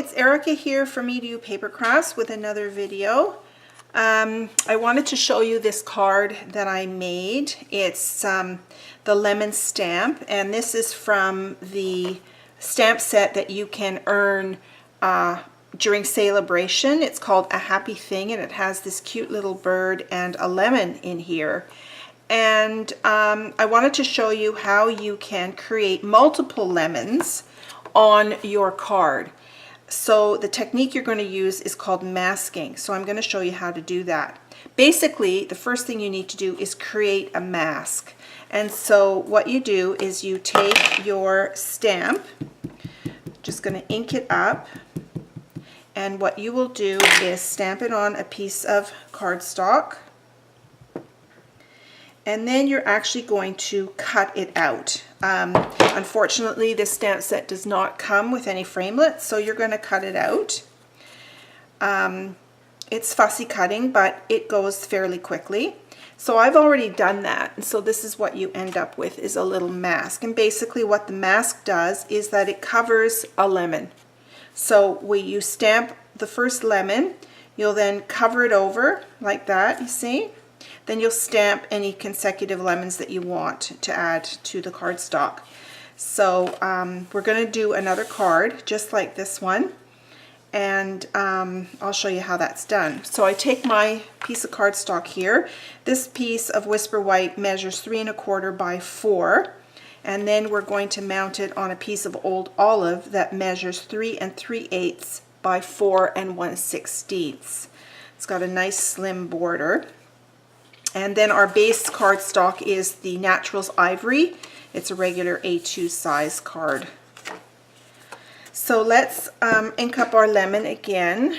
it's Erica here from Edu Paper Crafts with another video. I wanted to show you this card that I made. It's the lemon stamp, and this is from the stamp set that you can earn during celebration. It's called A Happy Thing, and it has this cute little bird and a lemon in here. And I wanted to show you how you can create multiple lemons on your card. So the technique you're going to use is called masking. So I'm going to show you how to do that. Basically, the first thing you need to do is create a mask. And so what you do is you take your stamp, just going to ink it up, and what you will do is stamp it on a piece of cardstock. And then you're actually going to cut it out. Unfortunately, this stamp set does not come with any framelits, so you're going to cut it out. It's fussy cutting, but it goes fairly quickly. So I've already done that, and so this is what you end up with, is a little mask. And basically what the mask does is that it covers a lemon. So when you stamp the first lemon, you'll then cover it over like that, you see? Then you'll stamp any consecutive lemons that you want to add to the cardstock. So we're going to do another card just like this one, and I'll show you how that's done. So I take my piece of cardstock here. This piece of Whisper White measures 3 1/4 by 4, and then we're going to mount it on a piece of Old Olive that measures 3 3/8 by 4 1/16. It's got a nice slim border. And then our base cardstock is the Naturals Ivory. It's a regular A2 size card. So let's ink up our lemon again.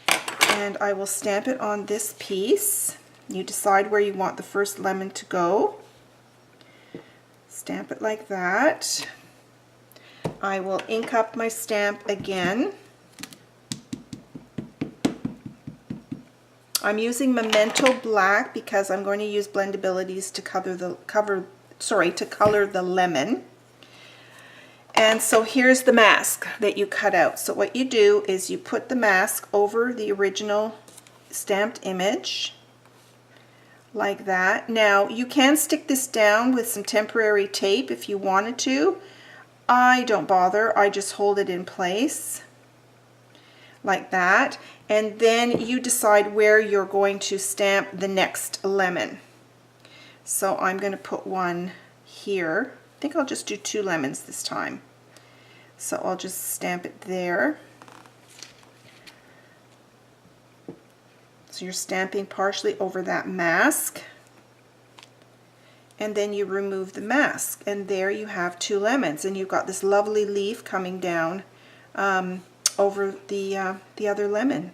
And I will stamp it on this piece. You decide where you want the first lemon to go. Stamp it like that. I will ink up my stamp again. I'm using Memento Black because I'm going to use Blendabilities to color the lemon. And so here's the mask that you cut out. So what you do is you put the mask over the original stamped image like that. Now you can stick this down with some temporary tape if you wanted to. I don't bother, I just hold it in place like that, and then you decide where you're going to stamp the next lemon. So I'm going to put one here. I think I'll just do 2 lemons this time. So I'll just stamp it there. So you're stamping partially over that mask, and then you remove the mask, and there you have 2 lemons, and you've got this lovely leaf coming down over the other lemon.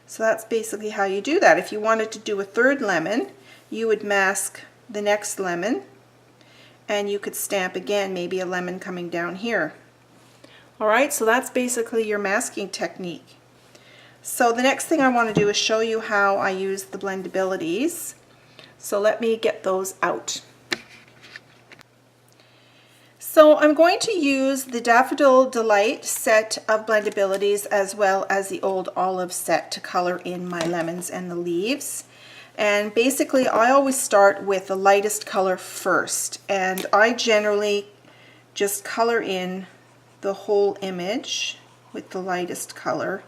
So that's basically how you do that. If you wanted to do a 3rd lemon, you would mask the next lemon, and you could stamp again, maybe a lemon coming down here. Alright, so that's basically your masking technique. So the next thing I want to do is show you how I use the Blendabilities. So let me get those out. So I'm going to use the Daffodil Delight set of Blendabilities as well as the Old Olive set to color in my lemons and the leaves. And basically I always start with the lightest color first, and I generally just color in the whole image with the lightest color.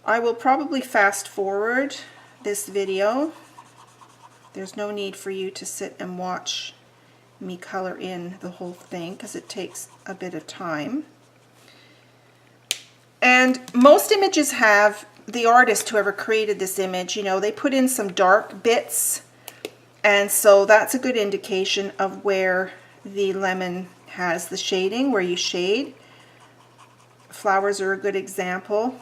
I will probably fast forward this video. There's no need for you to sit and watch me color in the whole thing because it takes a bit of time. And most images have the artist, whoever created this image, you know, they put in some dark bits, and so that's a good indication of where the lemon has the shading, where you shade. Flowers are a good example.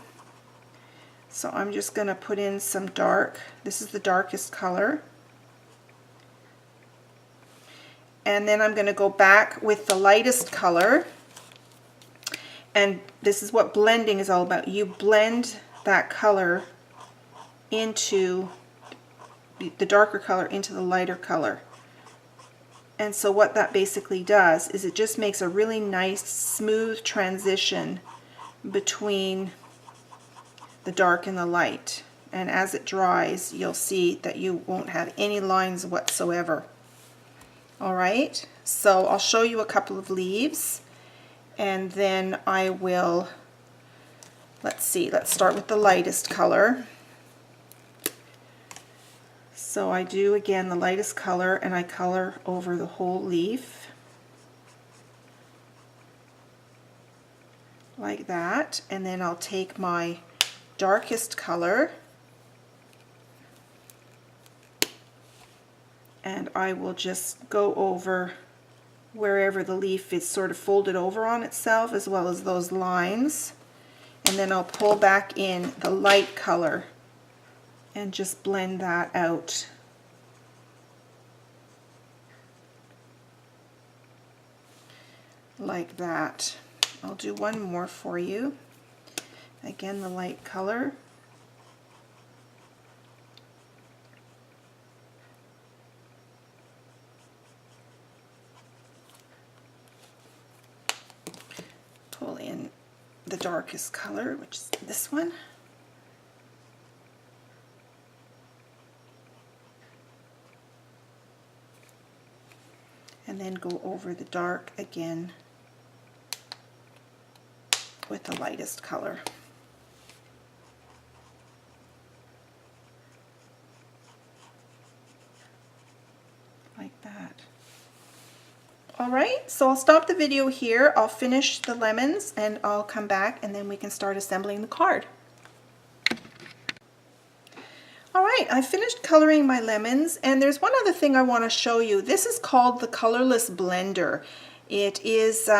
So I'm just going to put in some dark. This is the darkest color. And then I'm going to go back with the lightest color, and this is what blending is all about. You blend that color into the darker color into the lighter color. And so what that basically does is it just makes a really nice smooth transition between the dark and the light. And as it dries, you'll see that you won't have any lines whatsoever. Alright, so I'll show you a couple of leaves, and then I will, let's start with the lightest color. So I do, again, the lightest color, and I color over the whole leaf like that, and then I'll take my darkest color and I will just go over wherever the leaf is sort of folded over on itself, as well as those lines, and then I'll pull back in the light color and just blend that out. Like that. I'll do one more for you. Again, the light color. Pull in the darkest color, which is this one. And then go over the dark again with the lightest color. Like that. Alright, so I'll stop the video here. I'll finish the lemons and I'll come back and then we can start assembling the card. Alright, I finished coloring my lemons, and there's one other thing I want to show you. This is called the Colorless Blender. It is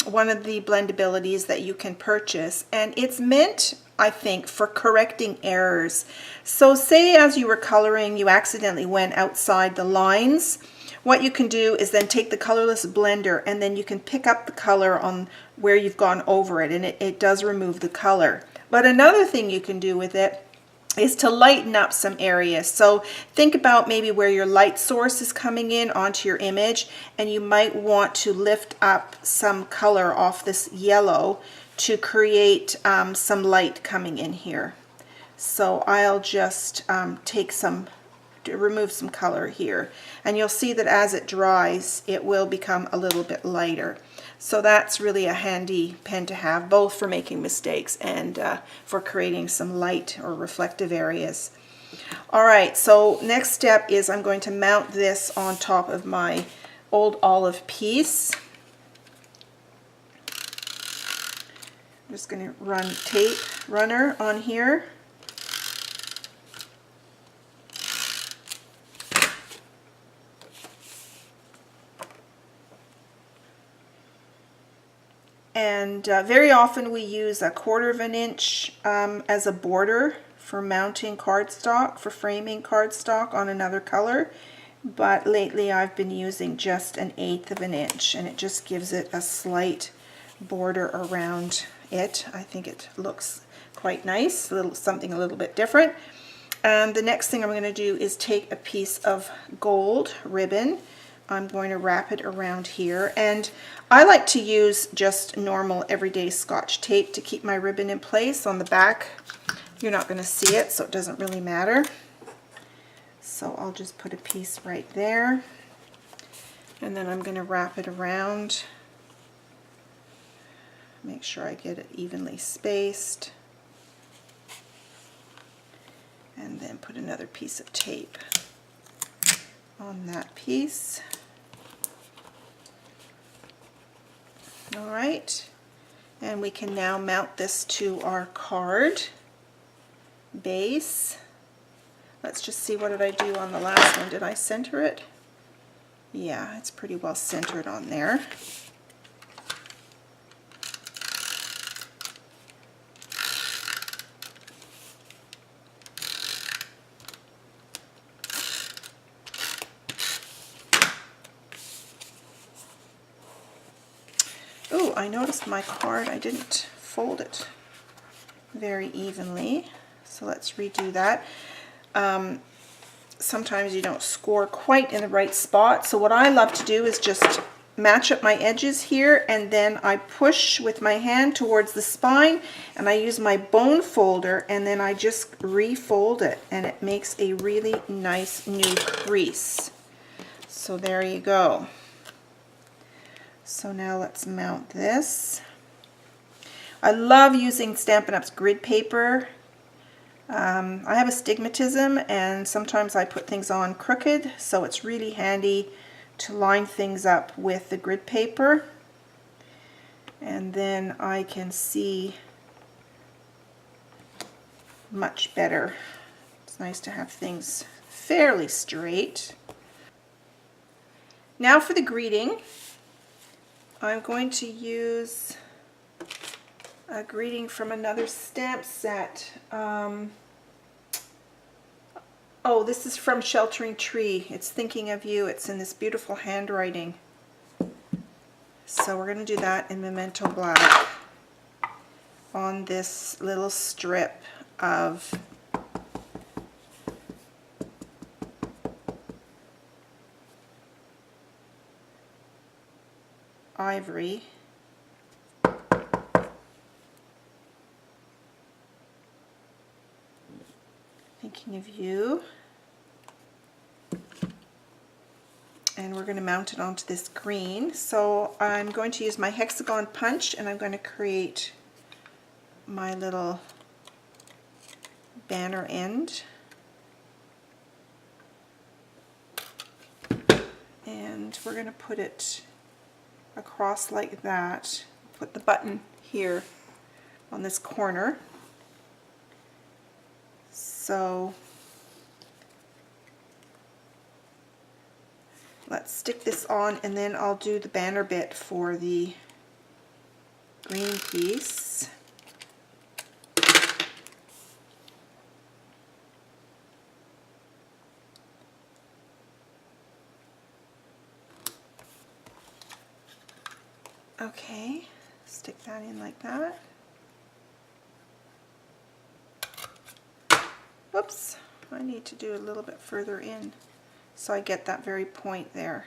one of the blendabilities that you can purchase, and it's meant, I think, for correcting errors. So say as you were coloring you accidentally went outside the lines, what you can do is then take the Colorless Blender and then you can pick up the color on where you've gone over it, and it does remove the color. But another thing you can do with it is to lighten up some areas. So think about maybe where your light source is coming in onto your image, and you might want to lift up some color off this yellow to create some light coming in here. So I'll just remove some color here, and you'll see that as it dries it will become a little bit lighter. So that's really a handy pen to have, both for making mistakes and for creating some light or reflective areas. Alright, so next step is I'm going to mount this on top of my old olive piece. I'm just going to run tape runner on here. And very often we use 1/4 inch as a border for mounting cardstock, for framing cardstock on another color. But lately I've been using just 1/8 inch, and it just gives it a slight border around it. I think it looks quite nice, something a little bit different. And the next thing I'm going to do is take a piece of gold ribbon. I'm going to wrap it around here, and I like to use just normal everyday Scotch tape to keep my ribbon in place. On the back you're not going to see it, so it doesn't really matter. So I'll just put a piece right there, and then I'm going to wrap it around. Make sure I get it evenly spaced, and then put another piece of tape on that piece. Alright, and we can now mount this to our card base. Let's just see, what did I do on the last one? Did I center it? Yeah, it's pretty well centered on there. Ooh, I noticed my card, I didn't fold it very evenly, so let's redo that. sometimes you don't score quite in the right spot. So what I love to do is just match up my edges here, and then I push with my hand towards the spine, and I use my bone folder, and then I just refold it, and it makes a really nice new crease. So there you go. So now let's mount this. I love using Stampin' Up's grid paper. I have astigmatism, and sometimes I put things on crooked, so it's really handy to line things up with the grid paper, and then I can see much better. It's nice to have things fairly straight. Now for the greeting, I'm going to use a greeting from another stamp set. Oh, this is from Sheltering Tree. It's Thinking of You. It's in this beautiful handwriting. So we're going to do that in Memento Black on this little strip of ivory. Thinking of You. And we're going to mount it onto this green. So I'm going to use my hexagon punch, and I'm going to create my little banner end. And we're going to put it across like that. Put the button here on this corner. So let's stick this on, and then I'll do the banner bit for the green piece. Okay, stick that in like that. Whoops, I need to do a little bit further in so I get that very point there.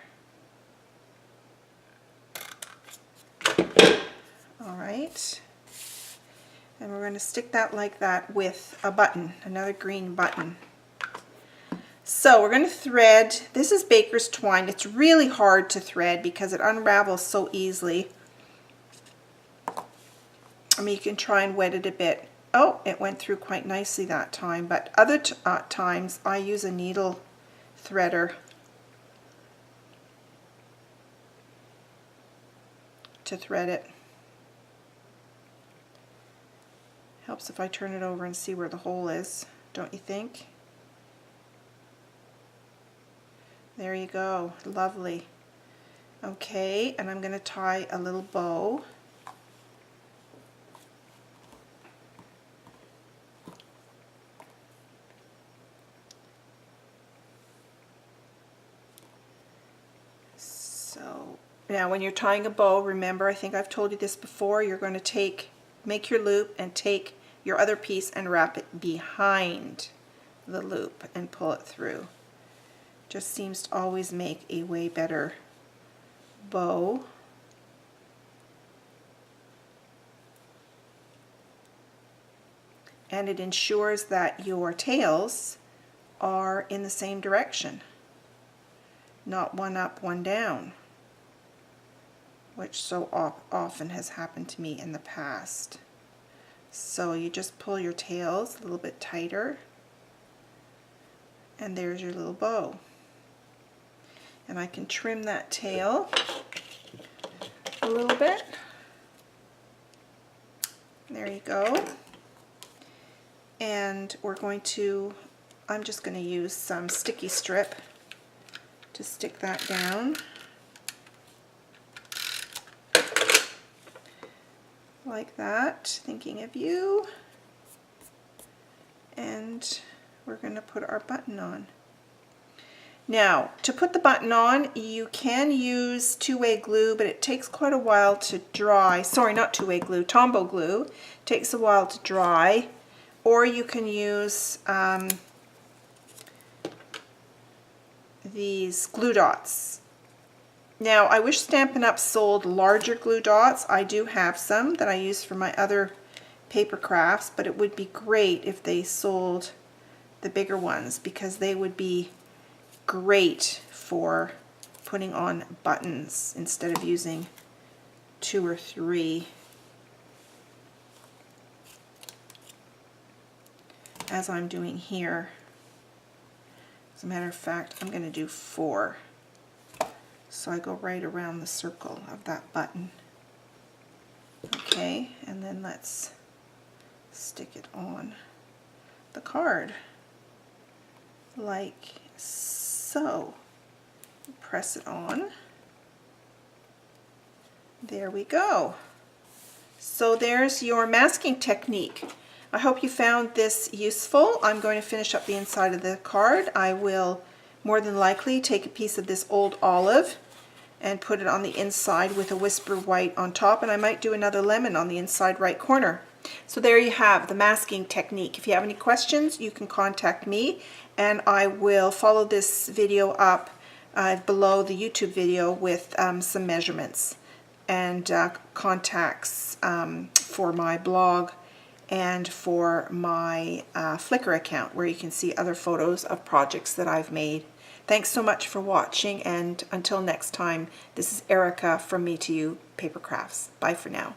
All right, and we're going to stick that like that with a button, another green button. So we're going to thread. This is baker's twine. It's really hard to thread because it unravels so easily. I mean, you can try and wet it a bit. Oh, it went through quite nicely that time, but other times I use a needle threader to thread it. Helps if I turn it over and see where the hole is, don't you think? There you go, lovely. Okay, and I'm going to tie a little bow. So now when you're tying a bow, remember, I think I've told you this before, you're going to make your loop and take your other piece and wrap it behind the loop and pull it through. Just seems to always make a way better bow. And it ensures that your tails are in the same direction, not one up, one down, which so often has happened to me in the past. So you just pull your tails a little bit tighter, and there's your little bow. And I can trim that tail a little bit. There you go. And I'm just going to use some sticky strip to stick that down. Like that, Thinking of You. And we're going to put our button on. Now, to put the button on, you can use two-way glue, but it takes quite a while to dry. Sorry, not two-way glue, Tombow glue. Takes a while to dry. Or you can use these glue dots. Now, I wish Stampin' Up! Sold larger glue dots. I do have some that I use for my other paper crafts, but it would be great if they sold the bigger ones, because they would be great for putting on buttons instead of using 2 or 3, as I'm doing here. As a matter of fact, I'm going to do 4. So I go right around the circle of that button. Okay, and then let's stick it on the card like so. Press it on. There we go. So there's your masking technique. I hope you found this useful. I'm going to finish up the inside of the card. I will more than likely take a piece of this old olive and put it on the inside with a whisper white on top, and I might do another lemon on the inside right corner. So there you have the masking technique. If you have any questions, you can contact me, and I will follow this video up below the YouTube video with some measurements and contacts for my blog and for my Flickr account, where you can see other photos of projects that I've made. Thanks so much for watching, and until next time, this is Erica from Me to You Paper Crafts. Bye for now.